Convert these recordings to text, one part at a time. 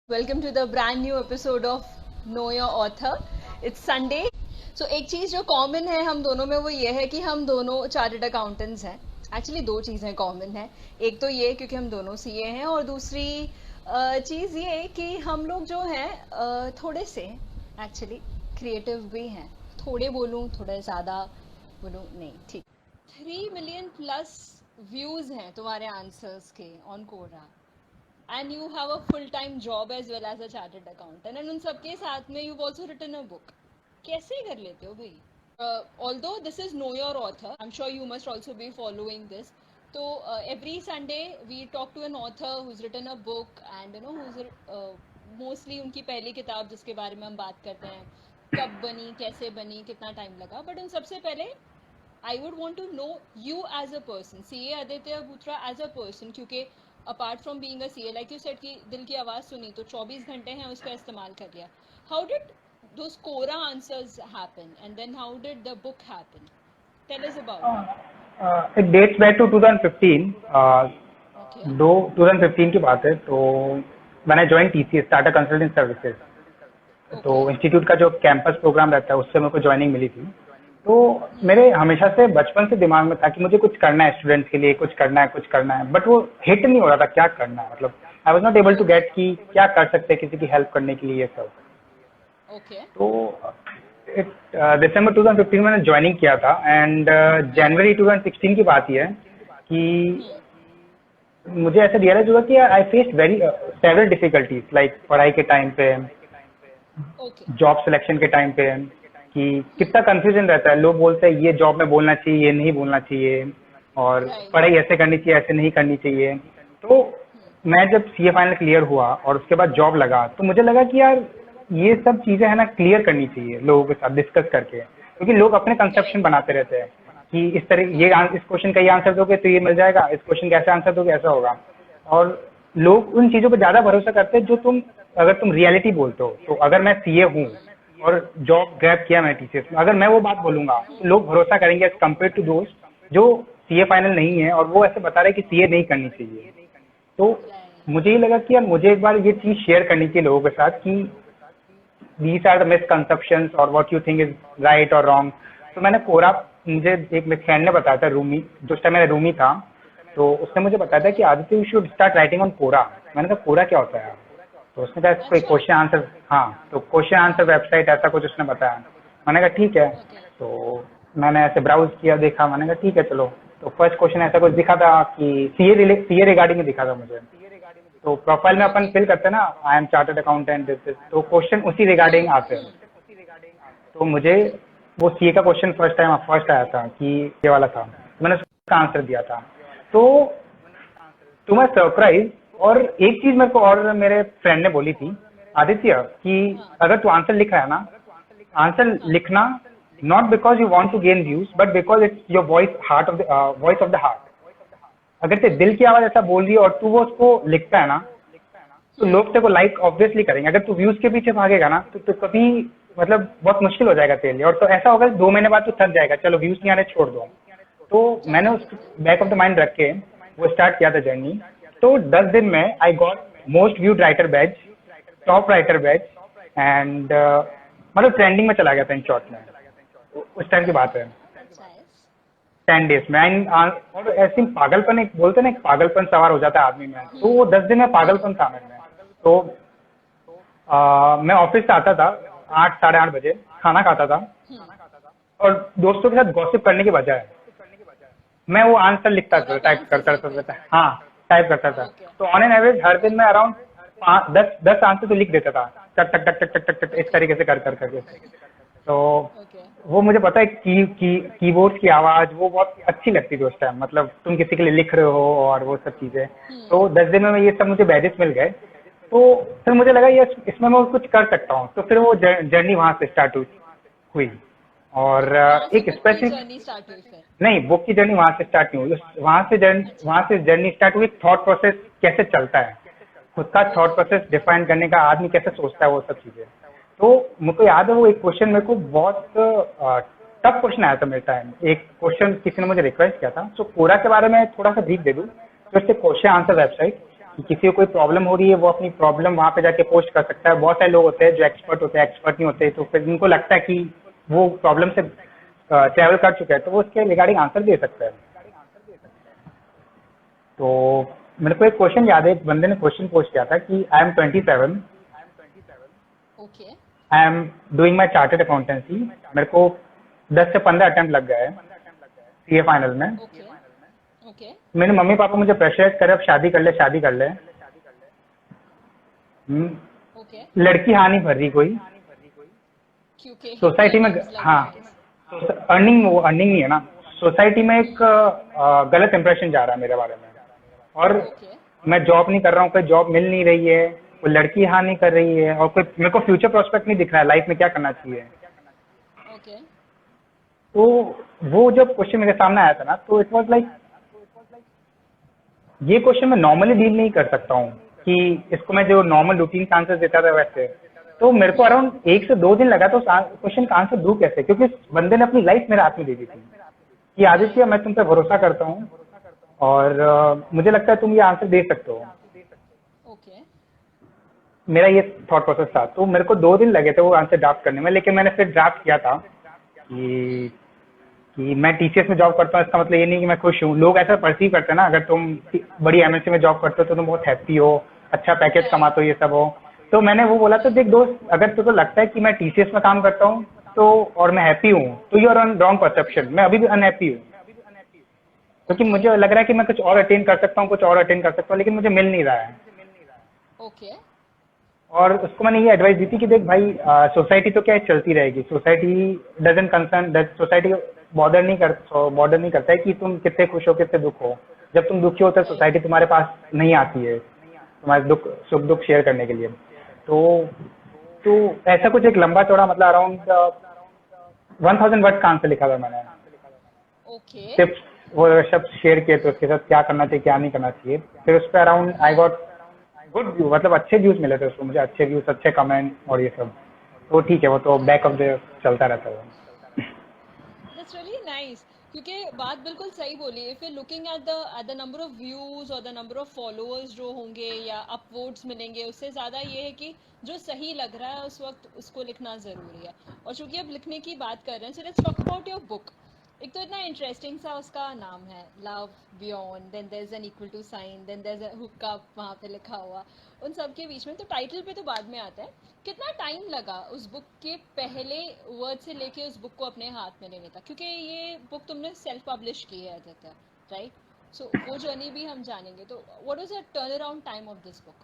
Welcome to the brand new episode of Know Your Author. It's Sunday. So एक चीज़ जो common है हम दोनों में वो ये है कि हम दोनों चार्टर्ड अकाउंटेंट्स हैं. एक्चुअली दो चीज़ें कॉमन हैं. एक तो ये क्योंकि हम दोनों सीए हैं और दूसरी चीज़ ये कि हम लोग जो हैं थोड़े से एक्चुअली क्रिएटिव भी हैं. थोड़े बोलूँ थोड़े ज़्यादा बोलूँ नहीं ठीक. 3 मिलियन प्लस व्यूज़ हैं तुम्हारे आंसर्स के on Quora. And you have a full-time job as well as a chartered accountant. And उन सबके साथ में you've also written a book. कैसे कर लेते हो भाई? Although this is Know Your Author, I'm sure you must also be following this. So every Sunday we talk to an author who's written a book and who's mostly उनकी पहली किताब जिसके बारे में हम बात करते हैं. कब बनी, कैसे बनी, कितना टाइम लगा. But उन सबसे पहले I would want to know you as a person. CA Aditya बूत्रा as a person क्योंकि apart from being a CA, like you said कि दिल की आवाज़ सुनी तो 24 घंटे हैं उसका इस्तेमाल कर लिया. How did those Quora answers happen and then how did the book happen? Tell us about it. It dates back to 2015. Okay. 2015 की बात है. तो when I joined TCS, Tata Consulting Services, तो इंस्टीट्यूट का जो कैंपस प्रोग्राम रहता है उससे मेरे को ज्वाइनिंग मिली थी. तो मेरे हमेशा से बचपन से दिमाग में था कि मुझे कुछ करना है स्टूडेंट्स के लिए, कुछ करना है, बट वो हिट नहीं हो रहा था क्या करना है. मतलब I was not able to get कि क्या कर सकते हैं किसी की हेल्प करने के लिए ये सब. तो दिसंबर 2015 में मैंने ज्वाइनिंग किया था एंड जनवरी 2016 की बात ही है कि मुझे ऐसा रियलाइज हुआ कि I faced several difficulties like पढ़ाई के टाइम पे, जॉब सिलेक्शन के टाइम पे, कि कितना कंफ्यूजन रहता है. लोग बोलते हैं ये जॉब में बोलना चाहिए, ये नहीं बोलना चाहिए, और पढ़ाई ऐसे करनी चाहिए, ऐसे नहीं करनी चाहिए. तो मैं जब सीए फाइनल क्लियर हुआ और उसके बाद जॉब लगा तो मुझे लगा कि यार ये सब चीजें है ना क्लियर करनी चाहिए लोगों के साथ डिस्कस करके, क्योंकि लोग अपने कंसेप्शन बनाते रहते हैं कि इस तरह इस क्वेश्चन का ये आंसर दोगे तो ये मिल जाएगा, इस क्वेश्चन का ऐसा आंसर दोगे ऐसा होगा. और लोग उन चीजों पर ज्यादा भरोसा करते हैं जो अगर तुम रियलिटी बोलते हो. तो अगर मैं सीए हूँ और जॉब ग्रैब किया मैं टीसीएस में, अगर मैं वो बात बोलूंगा तो लोग भरोसा करेंगे एज कम्पेयर टू दोस्त जो सीए फाइनल नहीं है और वो ऐसे बता रहे कि सीए नहीं करनी चाहिए. तो मुझे ये लगा कि यार मुझे एक बार ये चीज शेयर करनी चाहिए लोगों के साथ कि दीज आर द मिसकंसेप्शंस और what you think is right और रॉन्ग. तो मैंने कोरा, मुझे एक मेरे फ्रेंड ने बताया था, रूमी, जो उस टाइम मेरा रूमी था, तो उसने मुझे बताया था कि Aditya you should start writing on Quora. मैंने कहा कोरा क्या होता है? तो उसने कहा कोई क्वेश्चन आंसर, हाँ, तो क्वेश्चन आंसर वेबसाइट ऐसा कुछ उसने बताया. मैंने कहा ठीक है. तो मैंने ऐसे ब्राउज किया, देखा, मैंने कहा ठीक है चलो. तो फर्स्ट क्वेश्चन ऐसा कुछ दिखा था कि सीए रिगार्डिंग में दिखा था मुझे. तो प्रोफाइल में अपन फिल करते हैं ना, आई एम चार्टर्ड अकाउंटेंट, तो क्वेश्चन उसी रिगार्डिंग आते हैं. तो मुझे वो सीए का क्वेश्चन फर्स्ट आया था कि ये वाला था. तो मैंने उसका आंसर दिया था. तो मैं सरप्राइज. और एक चीज मेरे को और मेरे फ्रेंड ने बोली थी, आदित्य, कि अगर तू आंसर लिख रहा है ना, आंसर लिखना not because you want to gain views but because it's your voice of the heart. अगर तेरे दिल की आवाज ऐसा बोल रही है और तू वो उसको लिखता है ना, तो लोग तेरे को लाइक ऑब्वियसली करेंगे. अगर तू व्यूज के पीछे भागेगा ना तो कभी मतलब बहुत मुश्किल हो जाएगा तेरे लिए. और तो ऐसा होगा 2 महीने बाद तो थक जाएगा, चलो व्यूज नहीं आ रहे छोड़ दो. तो मैंने उस बैक ऑफ द माइंड रख के वो स्टार्ट किया था जर्नी. तो 10 दिन में I got most viewed writer batch, top writer batch, and मतलब ट्रेंडिंग में चला गया था इन शॉर्ट में. उस टाइम की बात है, 10 डेज में. और ऐसे पागलपन, एक बोलते ना, एक पागलपन सवार हो जाता है आदमी में. तो वो 10 दिन में पागलपन था मेरे में. तो मैं ऑफिस से आता था 8 साढ़े 8 बजे, खाना खाता था और दोस्तों के साथ गॉसिप करने के बजाय मैं वो आंसर लिखता था, टाइप करता था. हाँ, टाइप करता था. तो ऑन एन एवरेज हर दिन में अराउंड 10 आंसर तो लिख देता था, टक टक टक टक टक टक इस तरीके से करके. तो वो मुझे पता है कीबोर्ड की आवाज वो बहुत अच्छी लगती थी उस टाइम. मतलब तुम किसी के लिए लिख रहे हो और वो सब चीजें. तो 10 दिन में ये सब मुझे बैजेस मिल गए. तो फिर मुझे लगा ये इसमें मैं कुछ कर सकता हूँ. तो फिर वो जर्नी वहां से स्टार्ट हुई. और एक स्पेसिफिक नहीं, बुक की जर्नी वहां से स्टार्ट नहीं हुई. वहां से जर्नी स्टार्ट हुई. थॉट प्रोसेस कैसे चलता है, खुद का थॉट प्रोसेस डिफाइन करने का, आदमी कैसे सोचता है, वो सब चीजें. तो मुझे को याद है वो एक क्वेश्चन मेरे को बहुत टफ क्वेश्चन आया था मेरे टाइम. एक क्वेश्चन किसी ने मुझे रिक्वेस्ट किया था. तो कोरा के बारे में थोड़ा सा ब्रीफ दे दूं. तो इट्स क्वेश्चन आंसर वेबसाइट कि किसी को कोई प्रॉब्लम हो रही है वो अपनी प्रॉब्लम वहाँ पे जाके पोस्ट कर सकता है। बहुत सारे लोग होते हैं जो एक्सपर्ट होते हैं, एक्सपर्ट नहीं होते, तो फिर उनको लगता है कि वो प्रॉब्लम से ट्रैवल कर चुका है तो वो उसके रिगार्डिंग आंसर दे सकता है। तो मेरे को एक क्वेश्चन याद है, एक बंदे ने क्वेश्चन पोस्ट किया था कि I am 27, okay I am doing my chartered accountancy, मेरे को 10 से 15 अटेम्प्ट लग गए हैं सीए फाइनल में। ओके ओके मेरे मम्मी पापा मुझे प्रेशराइज करे अब शादी कर ले शादी कर ले। ओके लड़की हाँ नहीं भर रही कोई क्योंकि सोसाइटी में। हाँ, अर्निंग, वो अर्निंग नहीं है ना, सोसाइटी में एक गलत इंप्रेशन जा रहा है मेरे बारे में। और ओके मैं जॉब नहीं कर रहा हूँ, कोई जॉब मिल नहीं रही है, कोई लड़की हाँ नहीं कर रही है, और कोई मेरे को फ्यूचर प्रोस्पेक्ट नहीं दिख रहा है लाइफ में क्या करना चाहिए। ओके तो वो जब क्वेश्चन मेरे सामने आया था ना, तो इट वाज लाइक, ये क्वेश्चन मैं नॉर्मली डील नहीं कर सकता हूँ कि इसको मैं जो नॉर्मल रूटीन का आंसर देता था वैसे। तो मेरे को अराउंड 1 से 2 दिन लगा तो क्वेश्चन का आंसर दूं कैसे, क्योंकि इस बंदे ने अपनी लाइफ मेरे हाथ में दे दी थी कि आदित्य मैं तुम पे भरोसा करता हूँ और मुझे लगता है तुम ये आंसर दे सकते हो। ओके मेरा ये थॉट प्रोसेस था। तो मेरे को 2 दिन लगे थे वो आंसर ड्राफ्ट करने में, लेकिन मैंने फिर ड्राफ्ट किया था कि मैं टीसीएस में जॉब करता हूँ, इसका मतलब ये नहीं कि मैं खुश हूँ। लोग ऐसा परसीव करते हैं ना, अगर तुम बड़ी एमएनसी में जॉब करते हो तो तुम बहुत हैप्पी हो, अच्छा पैकेज कमाते हो, ये सब हो। तो मैंने वो बोला, तो देख दोस्त, अगर तुझको लगता है कि मैं टीसीएस में काम करता हूँ तो और मैं हैप्पी हूँ, तो you are on wrong perception. मैं अभी भी अनहैप्पी हूँ, क्योंकि मुझे लग रहा है कि मैं कुछ और अटेन कर सकता हूँ, कुछ और अटेन कर सकता हूँ, लेकिन मुझे मिल नहीं रहा है। ओके और उसको मैंने ये एडवाइस दी थी कि देख भाई, सोसाइटी तो क्या है, चलती रहेगी, society doesn't concern, society bother नहीं करता है कि तुम कितने खुश हो कितने दुख हो। जब तुम दुखी होते हो सोसाइटी तुम्हारे पास नहीं आती है तुम्हारे सुख दुख शेयर करने के लिए। तो ऐसा कुछ एक लंबा चौड़ा, मतलब अराउंड 1000 वर्ड का आंसर लिखा था मैंने। ओके टिप्स वो सब शेयर किए थे उसके साथ, क्या करना चाहिए क्या नहीं करना चाहिए। फिर उस पर around I got good view, मतलब अच्छे व्यूज मिले थे उसको मुझे, अच्छे व्यूज, अच्छे कमेंट और ये सब। तो ठीक है, वो तो बैक ऑफ द चलता रहता है। दैट्स रियली नाइस, क्योंकि बात बिल्कुल सही बोली। If you looking at the number of views और द नंबर ऑफ फॉलोअर्स जो होंगे या अपवोड्स मिलेंगे, उससे ज़्यादा ये है कि जो सही लग रहा है उस वक्त उसको लिखना ज़रूरी है। और चूंकि अब लिखने की बात कर रहे हैं, so let's talk about your book. एक तो इतना इंटरेस्टिंग सा उसका नाम है, love beyond, then there is an equal to sign, then there is a hookup वहाँ पे लिखा हुआ, उन सब के बीच में। तो टाइटल पे तो बाद में आता है। कितना टाइम लगा उस बुक के पहले वर्ड से लेके उस बुक को अपने हाथ में लेने तक, क्योंकि ये बुक तुमने सेल्फ पब्लिश की है आदित्य, राइट? सो वो जर्नी भी हम जानेंगे। तो what was the turn around time of this book?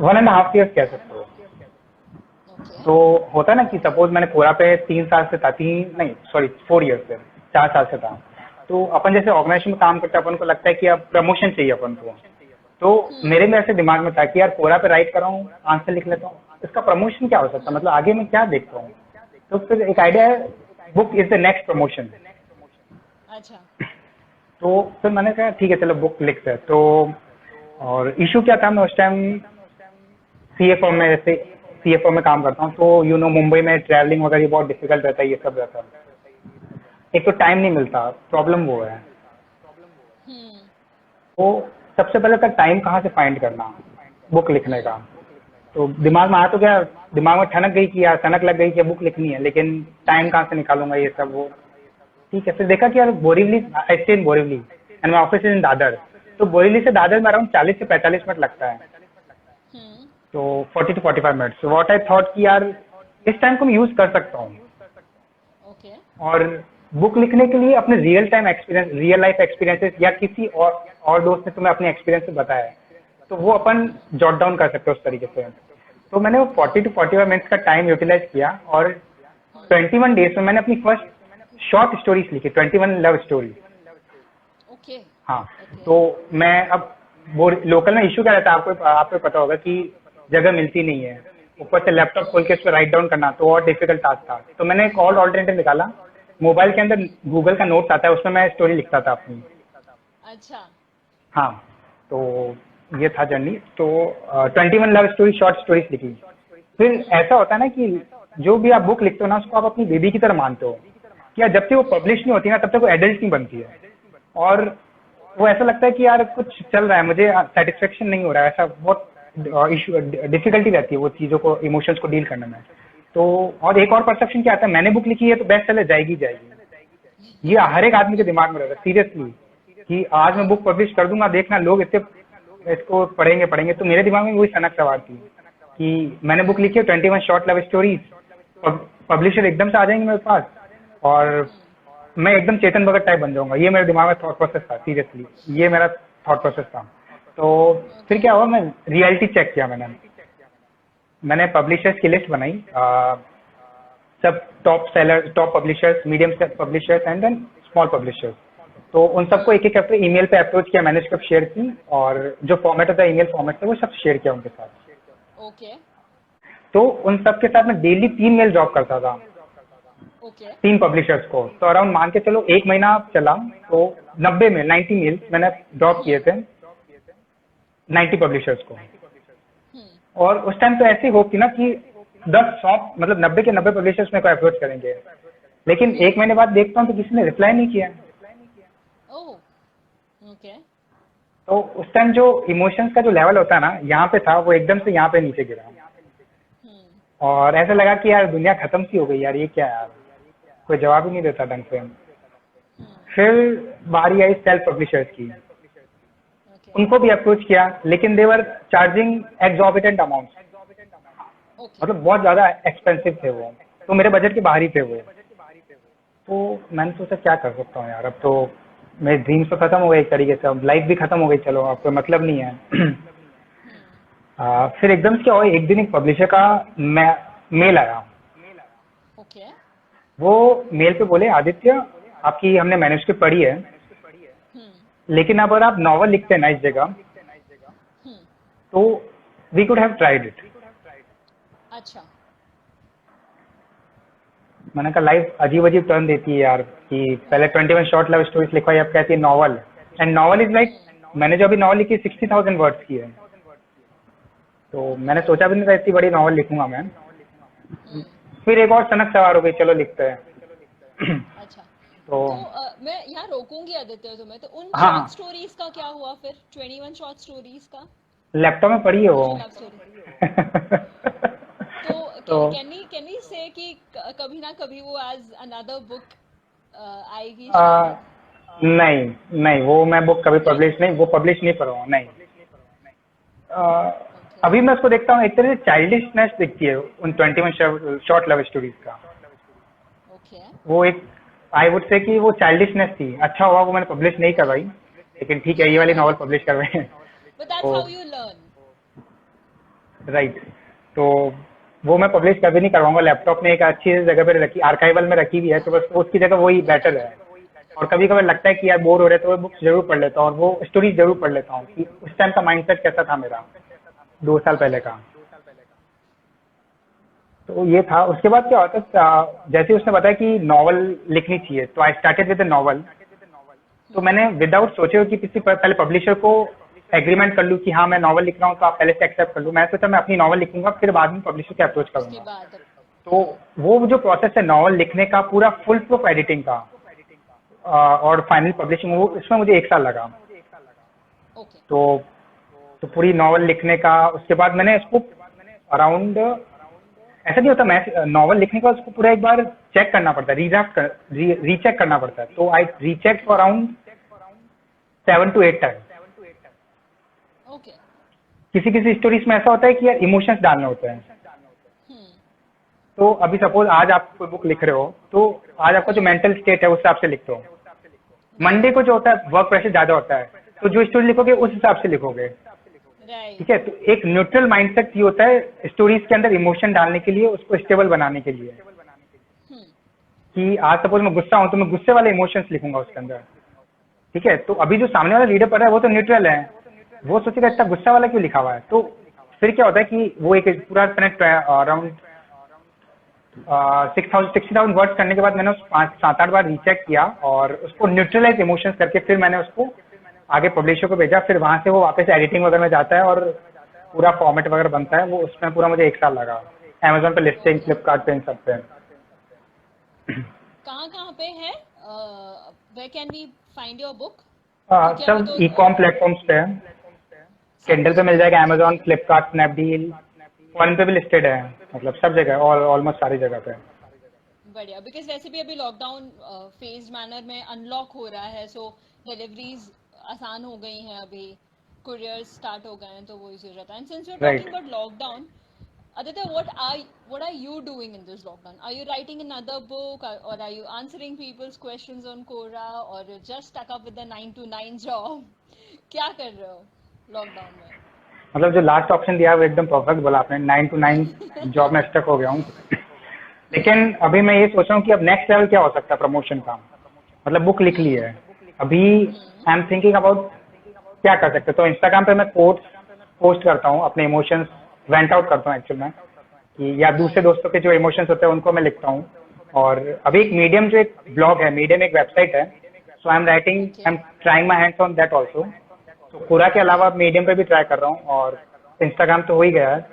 1.5 years कह सकते हो। ओके तो होता है ना कि सपोज मैंने कोरा पे 3 साल से था, 4 years से, 4 साल से था। तो अपन जैसे ऑर्गेनाइजेशन में काम करते हैं, अपन को लगता है कि अब प्रमोशन चाहिए अपन को। तो मेरे में ऐसे दिमाग में था कि यार कोरा पे राइट कर रहा हूँ, आंसर लिख लेता हूँ, इसका प्रमोशन क्या हो सकता है, मतलब आगे मैं क्या देखता हूँ। तो फिर एक आइडिया है, book is the next promotion. अच्छा तो फिर मैंने कहा ठीक है चलो बुक लिखते हैं। तो और इशू क्या था, मैं उस टाइम सीएफओ में काम करता हूँ, तो मुंबई में ट्रैवलिंग वगैरह बहुत डिफिकल्ट रहता है, ये सब रहता है। एक तो टाइम नहीं मिलता, प्रॉब्लम वो है। तो सबसे पहले तक टाइम कहाँ से फाइंड करना बुक लिखने का। तो दिमाग में आया तो क्या, दिमाग में ठनक गई कि यार, ठनक लग गई कि बुक लिखनी है, लेकिन टाइम कहाँ से निकालूंगा, ये सब वो। ठीक है, फिर देखा कि यार Borivali, I stay in Borivali and my office is in Dadar. तो बोरीवली से दादर में अराउंड 40 से 45 मिनट लगता है, तो 40 to 45 minutes. What I thought कि यार इस टाइम को मैं यूज कर सकता हूँ, ओके और बुक लिखने के लिए अपने real time experience, real life experiences, या किसी और दोस्त ने तुम्हें अपने एक्सपीरियंस बताया है तो वो अपन जॉट डाउन कर सकते हो उस तरीके से। तो मैंने वो 40 to 45 मिनट्स का टाइम यूटिलाइज किया, और 21 डेज में मैंने अपनी फर्स्ट शॉर्ट स्टोरीज लिखी, 21 लव स्टोरी। ओके हाँ, तो मैं अब वो लोकल में इशू क्या रहता है, आपको पता होगा कि जगह मिलती नहीं है, ऊपर से लैपटॉप खोल के उस पर राइट डाउन करना तो और डिफिकल्ट टास्क था। तो मैंने एक और ऑल्टरनेटिव निकाला, मोबाइल के अंदर गूगल का नोट्स आता है, उसमें मैं स्टोरी लिखता था अपनी। अच्छा हाँ, तो ये था जर्नी। तो 21 लव स्टोरी, शॉर्ट स्टोरीज लिखी। फिर ऐसा होता है ना कि जो भी आप बुक लिखते हो ना, उसको आप अपनी बेबी की तरह मानते हो कि यार जब तक वो पब्लिश नहीं होती ना तब तक वो एडल्ट नहीं बनती है। और वो ऐसा लगता है कि यार कुछ चल रहा है, मुझे सेटिस्फेक्शन नहीं हो रहा है, ऐसा बहुत इशू डिफिकल्टी रहती है वो चीज़ों को, इमोशंस को डील करने में। तो और एक और परसेप्शन क्या आता है, मैंने बुक लिखी है तो बेस्ट सेलर जाएगी जाएगी, ये हर एक आदमी के दिमाग में रहता है सीरियसली, कि आज मैं बुक पब्लिश कर दूंगा, देखना लोग इतने इसको पढ़ेंगे पढ़ेंगे। तो मेरे दिमाग में वही सनक सवार थी कि मैंने बुक लिखी है 21 शॉर्ट लव स्टोरीज, पब्लिशर एकदम से आ जाएंगे मेरे पास और मैं एकदम चेतन भगत टाइप बन जाऊंगा, ये मेरे दिमाग में थॉट प्रोसेस था सीरियसली, ये मेरा थॉट प्रोसेस था। तो फिर क्या हुआ, मैं रियलिटी चेक किया, मैंने पब्लिशर्स की लिस्ट बनाई, सब top seller, top publishers, medium publishers and then small publishers. तो उन सबको एक एक अपने ईमेल पे अप्रोच किया, मैन्युस्क्रिप्ट शेयर की और जो फॉर्मेट होता है ईमेल फॉर्मेट था वो सब शेयर किया उनके साथ। ओके। तो उन सब के साथ मैं डेली 3 मेल ड्रॉप करता था, ओके। 3 पब्लिशर्स को। तो अराउंड मान के चलो 1 महीना चला तो 90 मेल 90 मेल मैंने ड्रॉप किए थे 90 पब्लिशर्स को। और उस टाइम तो ऐसी होप थी ना कि 10 100 मतलब 90 के 90 पब्लिशर्स मेरे को अप्रोच करेंगे, लेकिन 1 महीने बाद देखता हूँ तो किसी ने रिप्लाई नहीं किया। ओह, ओके। तो उस टाइम जो इमोशंस का जो लेवल होता है ना यहाँ पे था, वो एकदम से यहाँ पे नीचे गिरा और ऐसा लगा कि यार दुनिया खत्म सी हो गई यार, ये क्या है यार, कोई जवाब ही नहीं देता ढंग से। फिर बारी आई सेल्फ पब्लिशर्स की, उनको भी अप्रोच किया लेकिन दे वर चार्जिंग एग्जॉर्बिटेंट अमाउंट, मतलब बहुत ज्यादा एक्सपेंसिव थे वो, तो मेरे बजट के बाहर ही थे वो। तो मैंने सोचा क्या कर सकता हूँ यार, अब तो मेरे ड्रीम्स तो खत्म हो गए एक तरीके से, अब लाइफ भी खत्म हो गई, चलो अब कोई मतलब नहीं है। फिर एकदम से क्या हुआ, एक दिन एक पब्लिशर का मेल आया। ओके। वो मेल पे बोले, आदित्य आपकी हमने मैन्युस्क्रिप्ट पढ़ी है, लेकिन अगर आप नॉवल लिखते हैं ना इस जगह तो we could have tried it. अच्छा। मैंने कहा लाइफ अजीब अजीब टर्न देती है यार, कि पहले 21 शॉर्ट लव स्टोरीज लिखवाई, अब कहती है novel, and novel is like, मैंने जो अभी नॉवल लिखी 60,000 वर्ड्स की है, तो मैंने सोचा भी नहीं था इतनी बड़ी नॉवल लिखूंगा मैं। फिर एक और सनक सवार हो गई, चलो लिखते हैं। अच्छा। तो मैं यहाँ रोकूंगी आदित्य तुम्हें, तो उन हाँ, शॉर्ट स्टोरीज का क्या हुआ फिर, 21 शॉर्ट स्टोरीज का? लैपटॉप में पढ़ी है वो। Love story. तो कैन वी से कि कभी ना कभी वो एज अनदर बुक आएगी शायद? नहीं नहीं, वो मैं बुक कभी पब्लिश नहीं, वो पब्लिश नहीं करूँगा, नहीं। अभी मैं उसको देखता हूँ एक तरह से चाइल्डिशनेस दिखती है उन 21 शॉर्ट लव स्टोरीज का। ओके। वो एक आई वुड से कि वो चाइल्डिशनेस थी, अच्छा हुआ वो मैंने पब्लिश नहीं करवाई, लेकिन ठीक है ये वाली नॉवल पब्लिश करवाई। But that's how you learn. Right, तो वो मैं पब्लिश कभी नहीं करवाऊंगा, लैपटॉप में एक अच्छी जगह पे रखी, आर्काइवल में रखी भी है, तो बस उसकी जगह वही बेटर है। और कभी कभी लगता है कि यार बोर हो रहे तो वो बुक्स जरूर पढ़ लेता हूँ, और वो स्टोरीज जरूर पढ़ लेता हूँ कि उस टाइम का माइंडसेट कैसा था मेरा 2 साल पहले का। तो ये था। उसके बाद क्या होता है, जैसे उसने बताया कि नॉवल लिखनी चाहिए, तो I started with the novel. तो मैंने विदाउट सोचे कि किसी पहले पब्लिशर को एग्रीमेंट कर लूँ कि हाँ मैं नॉवल लिख रहा हूँ तो आप पहले से एक्सेप्ट कर लूँ, मैं सोचा मैं अपनी नॉवल लिखूंगा फिर बाद में पब्लिशर से अप्रोच करूंगा। तो वो जो प्रोसेस है नॉवल लिखने का, पूरा फुल प्रूफ एडिटिंग का और फाइनल पब्लिशिंग, वो इसमें मुझे 1 साल लगा। तो पूरी नॉवल लिखने का, उसके बाद मैंने इसको अराउंड, ऐसा नहीं होता, मैं नॉवल लिखने का उसको पूरा एक बार चेक करना पड़ता है, रीचेक करना पड़ता है। तो I recheck for around 7 to 8 time. किसी किसी स्टोरीज में ऐसा होता है कि यार इमोशंस डालने होते हैं। तो अभी सपोज आज आप कोई बुक लिख रहे हो, तो आज आपका जो मेंटल स्टेट है उस हिसाब से लिखते हो। मंडे को जो होता है वर्क प्रेशर ज्यादा होता है, तो जो स्टोरी लिखोगे उस हिसाब से लिखोगे, ठीक है। तो एक न्यूट्रल माइंडसेट ये होता है स्टोरीज के अंदर इमोशन डालने के लिए, उसको स्टेबल बनाने के लिए, कि आज सपोज मैं गुस्सा हूं तो मैं गुस्से वाले इमोशंस लिखूंगा उसके अंदर, ठीक है। तो अभी जो सामने वाला रीडर पढ़ रहा है वो तो न्यूट्रल है, वो सोचेगा इतना गुस्सा वाला क्यों लिखा हुआ है। तो फिर क्या होता है कि वो एक पूरा अराउंड 60,000 वर्ड्स करने के बाद मैंने उस 5-7-8 बार रीचेक किया और उसको न्यूट्रलाइज इमोशंस करके फिर मैंने उसको आगे पब्लिशर को भेजा। फिर वहां से वो वापस एडिटिंग वगैरह में जाता है और पूरा फॉर्मेट वगैरह बनता है। वो उसमें पूरा मुझे 1 साल लगा। अमेजोन पे लिस्टिंग, फ्लिपकार्ट पे, इन सब पे। कहाँ पे है? Where can we find your book? क्योंकि अभी सब तो ई कॉम प्लेटफॉर्म्स पे है। सब किंडल पे कुछ मिल पे है। जाएगा, अमेजोन, फ्लिपकार्ट, स्नैपडील, फॉरेन पे भी लिस्टेड है, मतलब सब जगह, ऑलमोस्ट सारी जगह पे। बढ़िया, बिकॉज वैसे भी अभी लॉकडाउन फेज मैनर में अनलॉक हो रहा है, सो डिलीवरीज आसान हो गई हैं अभी, कुरियर्स स्टार्ट हो गए हैं, तो वो इजी हो जाता है। And since you are talking right. About lockdown, Aditya, what are you doing in this lockdown? Are you writing another book, or are you answering people's questions on Quora, or you're just stuck up with the 9 to 9 job? क्या कर रहे हो lockdown में? मतलब जो last option दिया है वो एकदम परफेक्ट बोला आपने, 9 to 9 जॉब में स्टक हो गया हूँ। लेकिन अभी मैं ये सोच रहा हूँ कि अब नेक्स्ट लेवल क्या हो सकता है प्रमोशन का। मतलब बुक लिख ली है, अभी हम्म। आई एम थिंकिंग अबाउट क्या कर सकते हैं। तो इंस्टाग्राम पे मैं कोट्स पोस्ट करता हूँ, अपने इमोशंस वेंट आउट करता हूँ एक्चुअल में, कि या दूसरे नाइस। दोस्तों के जो इमोशंस होते हैं उनको मैं लिखता हूँ। और अभी एक मीडियम, जो एक ब्लॉग है, मीडियम एक वेबसाइट है, so okay. I am trying my hands on that also. तो पूरा के अलावा मीडियम पे भी ट्राई कर रहा हूँ, और इंस्टाग्राम तो हो ही गया है,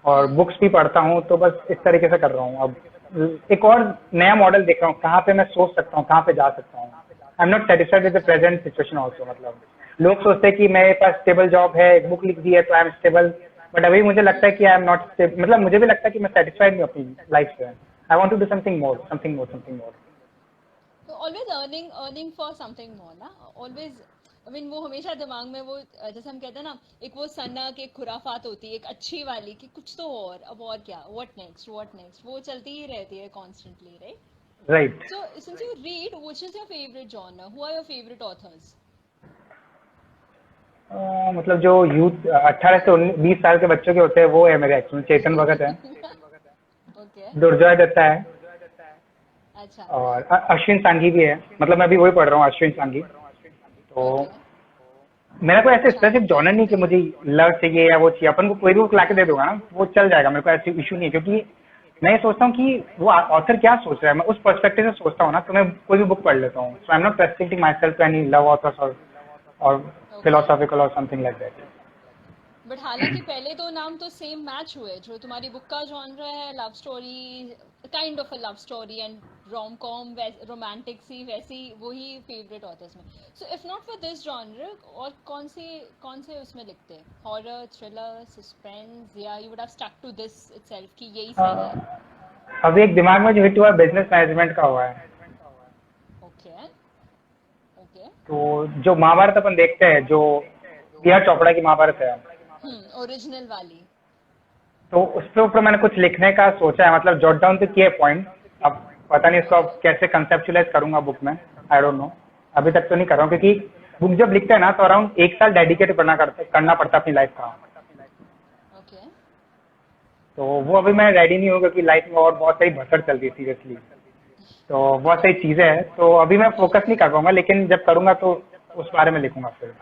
और हम्म। बुक्स भी पढ़ता हूँ। तो बस इस तरीके से कर रहा हूँ। अब एक और नया मॉडल देख रहा हूँ, कहाँ पे मैं सोच सकता हूँ, कहाँ पे जा सकता हूँ। I am not satisfied with the अच्छा। Present situation also. मतलब लोग सोचते हैं कि मेरे पास स्टेबल जॉब है, एक बुक लिख दी है तो आई एम स्टेबल, बट अभी मुझे लगता है कि आई एम नॉट स्टेबल। मतलब मुझे भी लगता है कि मैं सेटिस्फाइड नहीं हूँ अपनी लाइफ से। I want to do something more, something more, something more. तो always earning for something more ना, ऑलवेज। आई मीन वो हमेशा दिमाग में वो जैसे हम कहते हैं ना, एक वो सनक, एक खुराफात होती है, एक अच्छी वाली, कि कुछ तो और, अब और क्या, व्हाट नेक्स्ट, वो चलती ही रहती है constantly, right? Right. So, since you read, which is your favorite genre? Who are your favorite authors? मतलब जो यूथ 18 से 20 साल के बच्चों के होते हैं वो है मेरे एक्चुअली, चेतन भगत है, Okay. दुर्जय दत्ता है, अच्छा। और अश्विन सांघी भी है। मतलब मैं अभी वही पढ़ रहा हूँ, अश्विन सांघी। तो ओके। मेरा कोई ऐसे अच्छा स्पेसिफिक जॉनर नहीं कि मुझे लव चाहिए या वो चाहिए। अपन को कोई भी बुक लाके दे दूंगा ना, वो चल जाएगा, मेरे को ऐसे इशू नहीं है। क्योंकि मैं ये सोचता हूँ कि वो ऑथर क्या सोच रहा है, मैं उस पर्सपेक्टिव से सोचता हूँ ना, तो मैं कोई भी बुक पढ़ लेता हूँ। So I am not restricting myself to any love authors और ओके। फिलोसॉफिकल और समथिंग लाइक दैट। बट हालांकि पहले तो नाम तो सेम मैच हुए, जो तुम्हारी बुक का जॉनर है love story, kind of a love story and rom com, romantic सी वैसी, वही फेवरेट ऑथर्स में। So if not for this genre, और कौन से उसमें लिखते हैं? हॉरर, थ्रिलर, सस्पेंस, या you would have stuck to this itself कि यही सही है? अभी एक दिमाग में जो हिट हुआ बिजनेस मैनेजमेंट का हुआ है। ओके। ओके। तो जो महाभारत अपन देखते हैं, जो बी आर चोपड़ा की महाभारत है, ओरिजिनल वाली। तो उस पे ऊपर मैंने कुछ लिखने का सोचा है। मतलब जॉट डाउन तो किए पॉइंट, अब पता नहीं इसको अब कैसे कंसेप्चुलाइज करूंगा बुक में, आई डोंट नो। अभी तक तो नहीं कर रहा हूँ, क्योंकि बुक जब लिखते हैं ना तो अराउंड 1 साल डेडिकेट करना पड़ता है अपनी लाइफ का। ओके। तो वो अभी मैं रेडी नहीं हूँ, क्योंकि लाइफ में और बहुत सारी भसड़ चल रही है सीरियसली। तो बहुत सारी चीजें हैं, तो अभी मैं फोकस नहीं कर पाऊंगा, लेकिन जब करूंगा तो उस बारे में लिखूंगा फिर।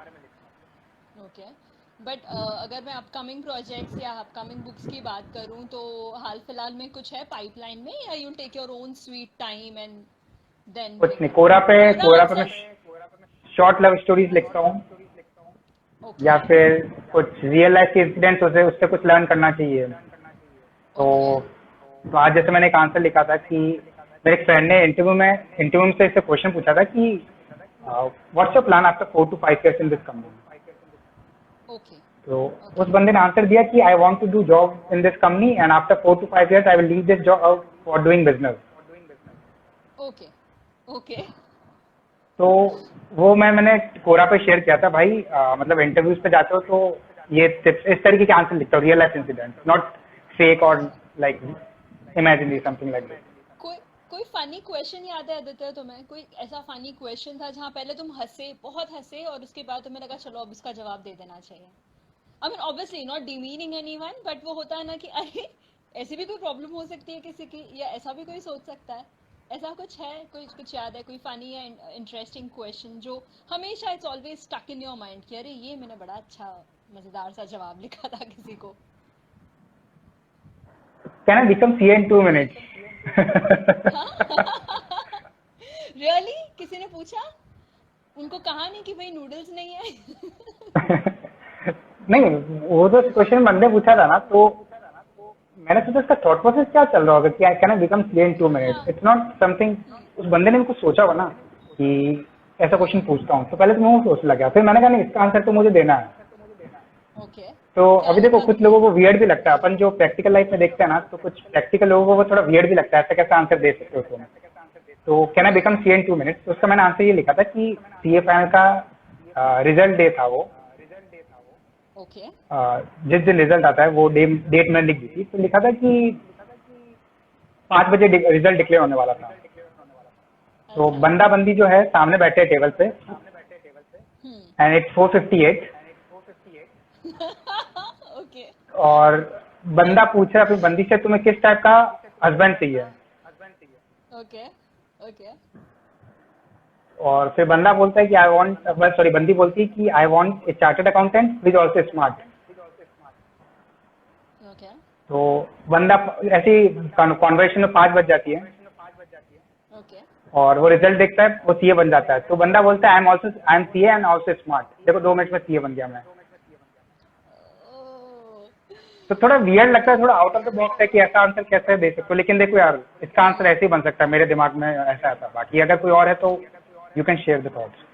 ओके। बट अगर मैं अपकमिंग प्रोजेक्ट्स या अपकमिंग बुक्स की बात करूं, तो हाल फिलहाल में कुछ है पाइपलाइन में, या you take your own sweet time and then कुछ ब्रिंग नहीं, इट आउट? कोरा कोरा पे मैं आंसर। शॉर्ट लव स्टोरीज लिखता हूँ, या ओके। फिर कुछ रियल लाइफ के इंसिडेंट्स होते हैं, उससे कुछ लर्न करना चाहिए। तो ओके। तो आज जैसे मैंने एक आंसर लिखा था कि मेरे एक फ्रेंड ने इंटरव्यू में से इससे क्वेश्चन पूछा था कि what's your plan after 4 to 5 years in this company. Okay. तो ओके। उस बंदे ने आंसर दिया कि I want to do job in this company and after 4 to 5 years I will leave this job for doing business. Okay. Okay. तो वो मैंने कोरा पे शेयर किया था भाई। मतलब इंटरव्यूज पे जाते हो तो ये tips, इस तरीके के आंसर लिखता हूँ, real life incident, not fake और like imaginary something like that. कोई कोई फनी क्वेश्चन याद है आदित्य तुम्हें? कोई ऐसा फनी क्वेश्चन था जहाँ पहले तुम हंसे, बहुत हंसे, और उसके बाद तुम्हें लगा चलो अब इसका जवाब दे देना चाहिए? I mean obviously not demeaning anyone, but वो होता है ना कि अरे ऐसी भी कोई प्रॉब्लम हो सकती है किसी की, या ऐसा भी कोई सोच सकता है। ऐसा कुछ है? कोई कुछ याद है, कोई फनी या इंटरेस्टिंग क्वेश्चन जो हमेशा it's always stuck in your mind कि अरे ये मैंने बड़ा अच्छा मजेदार सा जवाब लिखा था किसी को? Can I become CA in 2 minutes? हाँ। रियली? किसी ने पूछा? उनको कहा नहीं कि भाई नूडल्स नहीं है? नहीं, वो तो क्वेश्चन बंदे पूछा था ना, तो मैंने सोचा इसका थॉट प्रोसेस क्या चल रहा होगा कि can I become CA in 2 minutes। हाँ। इट्स नॉट समथिंग, उस बंदे ने भी कुछ सोचा होगा ना कि ऐसा क्वेश्चन पूछता हूँ। तो पहले तो मैं वो सोचने लगा, फिर मैंने कहा नहीं, इसका आंसर तो मुझे देना है। ओके, तो क्या अभी देखो, लिखा कुछ तुमने? लोगों को वियर्ड भी लगता है, अपन जो प्रैक्टिकल लाइफ में देखते हैं ना, तो कुछ प्रैक्टिकल लोगों को वो थोड़ा वियर्ड भी लगता है, ऐसा कैसा आंसर दे सकते हो तुम। तो can I become CA in 2 minutes, तो उसका मैंने आंसर ये लिखा था कि सीए फाइनल का रिजल्ट डे था वो, ओके, जिस दिन रिजल्ट आता है वो डेट मैंने लिख दी थी। तो लिखा था कि 5 बजे रिजल्ट डिक्लेयर होने वाला था। तो अच्छा, बंदा बंदी जो है सामने बैठे हैं टेबल पे, हम्म, एंड इट्स 4:58, ओके, और बंदा पूछ रहा है अपनी बंदी से, तुम्हें किस टाइप का हस्बैंड चाहिए। ओके, ओके, और फिर बंदा बोलता है कि आई वांट, सॉरी, बंदी बोलती है कि I want a chartered accountant which also smart. Okay, तो बंदा ऐसी कॉन्वर्सेशन में 5 बज जाती है, ओके, और वो रिजल्ट देखता है, वो सीए बन जाता है। तो बंदा बोलता है I am CA and also smart. देखो 2 मिनट में सीए बन गया मैं। ओह, तो थोड़ा वियर्ड लगता है, थोड़ा आउट ऑफ द बॉक्स है कि ऐसा आंसर कैसे दे सकते हो। लेकिन देखो यार, इसका आंसर ऐसे ही बन सकता है, मेरे दिमाग में ऐसा आता है। बाकी अगर कोई और है तो you can share the thoughts.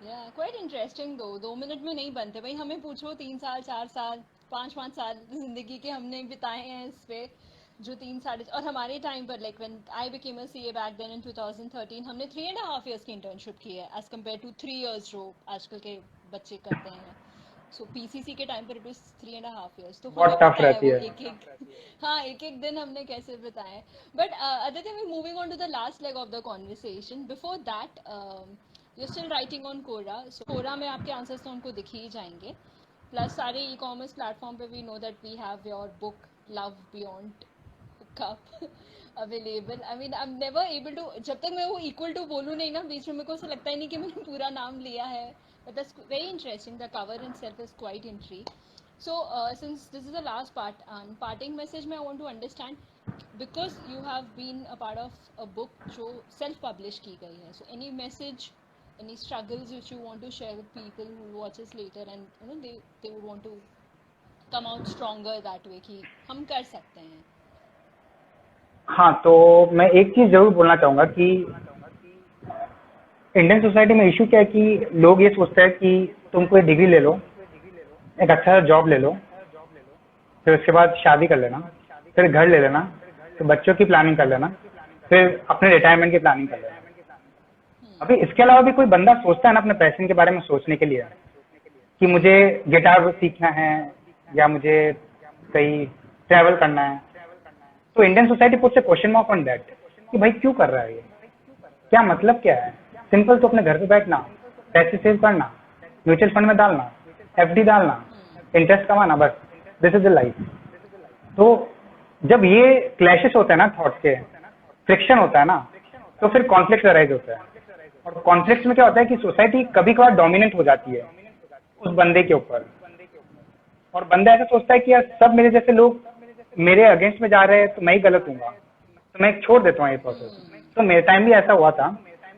या क्वाइट इंटरेस्टिंग। 2 मिनट में नहीं बनते भाई, हमें पूछो 3 साल 4 साल 5 5 साल जिंदगी के हमने बिताए हैं इस पे। जो 3 साढ़े, और हमारे टाइम पर like when I became a CA back then in 2013, हमने 3.5 years की इंटर्नशिप की है एज कम्पेयर टू 3 years जो आजकल के बच्चे करते हैं। सो पीसीसी के टाइम पर इट वाज 3.5 years, तो हमें बहुत टफ पता है रहती वो है। एक एक हाँ, एक एक दिन हमने कैसे बिताए। But Aditya, we moving on to the last leg of the conversation. Before that, you're still writing on Quora. So Quora में आपके आंसर्स तो हमको दिख ही जाएंगे, प्लस सारे ई कॉमर्स प्लेटफॉर्म पे we know that we have your book love beyond cup available. I mean I am never able to, जब तक मैं वो इक्वल टू बोलूँ नहीं ना बीच में, मेरे को ऐसा लगता ही नहीं कि मैंने पूरा नाम लिया है। But that's very interesting, the cover in self is quite intrigue. So, since this is the last part, parting message में I want to understand, because you have been a part of a book जो self publish की गई है, so any message, any struggles which you want to share with people who watch us later, and you know they would want to come out stronger that way कि हम कर सकते हैं। हाँ, तो मैं एक चीज जरूर बोलना चाहूंगा कि इंडियन सोसाइटी में इशू क्या है कि लोग ये सोचते हैं कि तुम कोई डिग्री ले लो, एक अच्छा जॉब ले लो, फिर उसके बाद शादी कर लेना, फिर घर ले लेना, फिर बच्चों की प्लानिंग कर लेना, फिर अपने रिटायरमेंट की प्लानिंग कर लेना। अभी इसके अलावा भी कोई बंदा सोचता है ना अपने पैशन के बारे में सोचने के लिए, कि मुझे गिटार सीखना है या मुझे कहीं ट्रैवल करना है, तो Indian society puts A question mark on that कि भाई क्यों कर रहा है ये, क्या मतलब क्या है। सिंपल, तो अपने घर पे बैठना, पैसे सेव करना, म्यूचुअल फंड में डालना, एफडी डालना, इंटरेस्ट कमाना, बस दिस इज द लाइफ। तो जब ये क्लैशेस होते हैं ना थॉट्स के, फ्रिक्शन होता है ना, तो फिर कॉन्फ्लिक्ट अराइज होता है। और कॉन्फ्लिक्ट में क्या होता है कि सोसाइटी कभी कभार डोमिनेट हो जाती है उस बंदे के ऊपर, और बंदा ऐसा सोचता है कि यार सब मेरे जैसे लोग मेरे अगेंस्ट में जा रहे हैं तो मैं ही गलत हूँगा, तो मैं छोड़ देता हूँ ये प्रोसेस। तो मेरे टाइम भी ऐसा हुआ था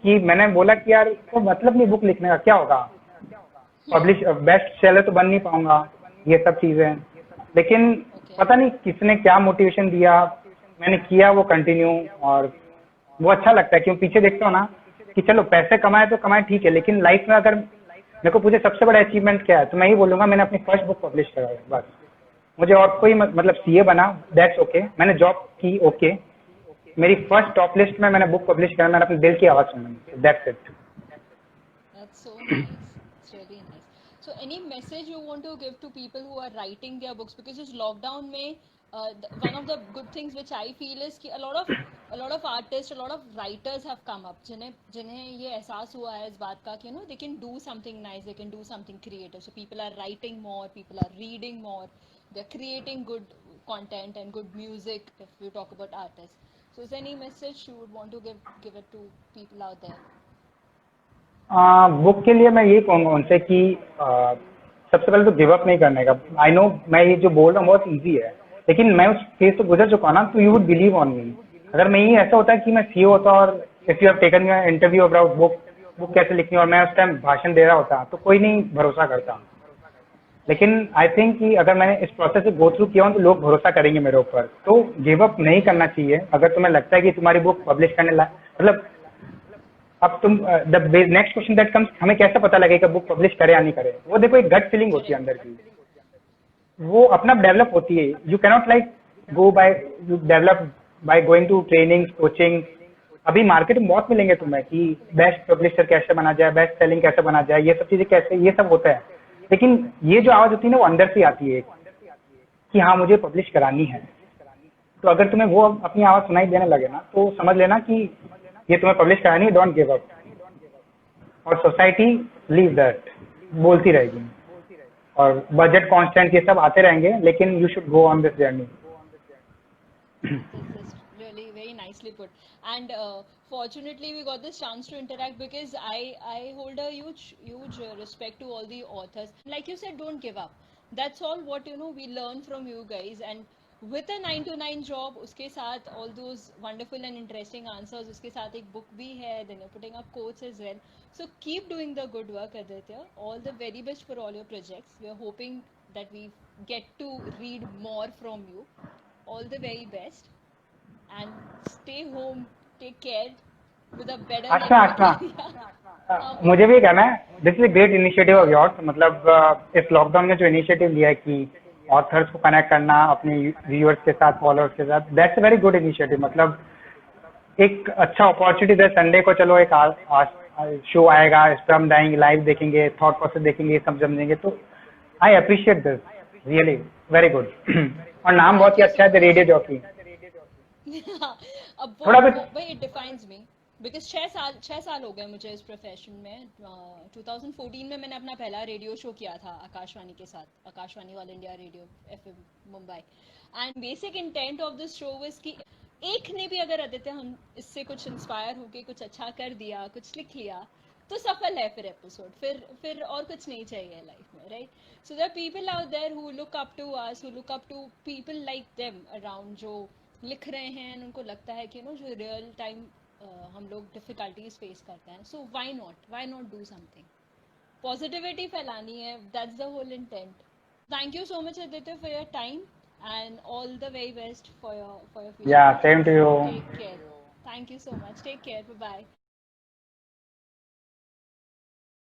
कि मैंने बोला कि यार तो मतलब नहीं बुक लिखने का, क्या होगा, पब्लिश बेस्ट सेलर तो बन नहीं पाऊंगा, ये सब चीजें। लेकिन पता नहीं किसने क्या मोटिवेशन दिया, मैंने किया वो कंटिन्यू, और वो अच्छा लगता है। क्यों पीछे देखता हूँ ना कि चलो पैसे कमाए तो कमाए, ठीक है, लेकिन लाइफ में अगर मेरे को पूछे सबसे बड़ा अचीवमेंट क्या है, तो मैं ही बोलूंगा मैंने अपनी फर्स्ट बुक पब्लिश करा है, बस। मुझे और कोई मतलब सीए बना, दैट्स ओके, मैंने जॉब की, ओके, मेरी फर्स्ट टॉप लिस्ट में मैंने बुक पब्लिश करा, मैंने अपने दिल की आवाज सुनी, that's it. That's so nice. It's really nice. So, any message you want to give to people who are writing their books? Because this lockdown में one of the good things which I feel is कि a lot of artists, a lot of writers have come up, जिन्हें ये एहसास हुआ है इस बात का कि they can do something nice, they can do something creative. So people are writing more, people are reading more, they're creating good content and good music. If you talk about artists, so is there any message you would want to give it to people out there? Book के लिए मैं यही कहूँगा उनसे कि सबसे पहले तो गिव अप नहीं करने का। आई नो मैं ये जो बोल रहा हूँ बहुत इजी है, लेकिन मैं उस फेज से गुजर चुका ना, तो you would believe on me. अगर मैं ये ऐसा होता है कि मैं सीईओ होता और if you have taken your interview about book कैसे लिखनी, और मैं उस टाइम भाषण दे रहा होता, तो कोई नहीं भरोसा करता। लेकिन आई थिंक कि अगर मैंने इस प्रोसेस से गो थ्रू किया हूँ तो लोग भरोसा करेंगे मेरे ऊपर। तो गिव अप नहीं करना चाहिए। अगर तुम्हें लगता है कि तुम्हारी बुक पब्लिश करने मतलब अब तुम the next question that comes, हमें कैसे पता लगेगा बुक पब्लिश करे या नहीं करे? वो देखो एक गट फीलिंग होती है अंदर की, वो अपना डेवलप होती है. You cannot like go by, you develop by going to training coaching. अभी मार्केट में बहुत मिलेंगे तुम्हें कि बेस्ट पब्लिशर कैसे बना जाए, बेस्ट सेलिंग कैसे बना जाए, ये सब चीजें कैसे, ये सब होता है. लेकिन ये जो आवाज होती है ना वो अंदर से आती है कि हाँ मुझे पब्लिश करानी है. तो अगर तुम्हें वो अपनी आवाज सुनाई देने लगे ना तो समझ लेना कि ये तुम्हें पब्लिश करानी है. Don't give up. और सोसाइटी लीव दैट, बोलती रहेगी. और बजट कांस्टेंट ये सब आते रहेंगे, लेकिन you should go on this journey. This is really very nicely put. And fortunately, we got this chance to interact because I hold a huge respect to all the authors. Like you said, don't give up. That's all what we learn from you guys. And with a 9 to 9 job, उसके साथ all those wonderful and interesting answers, उसके साथ एक book भी है. Then you're putting up quotes as well. So keep doing the good work, Aditya. All the very best for all your projects. We are hoping that we get to read more from you. All the very best and stay home, take care with a better अच्छा अच्छा, मुझे भी कहना है, this is great initiative of yours. मतलब इस lockdown में जो इनिशिएटिव लिया है कि ऑथर्स को कनेक्ट करना अपने व्यूअर्स के साथ, फॉलोअर्स के साथ, that's a very good initiative. मतलब एक अच्छा अपॉर्चुनिटी है. संडे को चलो एक शो आएगा, इस पर हम जाएंगे, लाइव देखेंगे, थॉट प्रोसेस देखेंगे, ये सब समझेंगे. तो I appreciate this, really very good. और नाम बहुत ही अच्छा है, द रेडियो जॉकी. अब थोड़ा भी भाई इट डिफाइंस मी बिकॉज 6 साल हो गए मुझे इस प्रोफेशन में. 2014 में मैंने अपना पहला रेडियो शो किया था आकाशवाणी के साथ, Akashvani all India radio FM Mumbai. And basic intent of this show was कि एक ने भी अगर आदित्य हम इससे कुछ इंस्पायर होके कुछ अच्छा कर दिया, कुछ लिख लिया, तो सफल है फिर एपिसोड. फिर और कुछ नहीं चाहिए लाइफ में, right? So there are people out there who look up to us, who look up to people like them around, जो लिख रहे हैं and उनको लगता है कि जो रियल टाइम हम लोग डिफिकल्टीज फेस करते हैं. So why not do something, positivity फैलानी है. That's the whole intent. Thank you so much Aditya for your time and all the very best for your future या projects. Same to you. Take care. Thank you so much. Take care. Bye bye.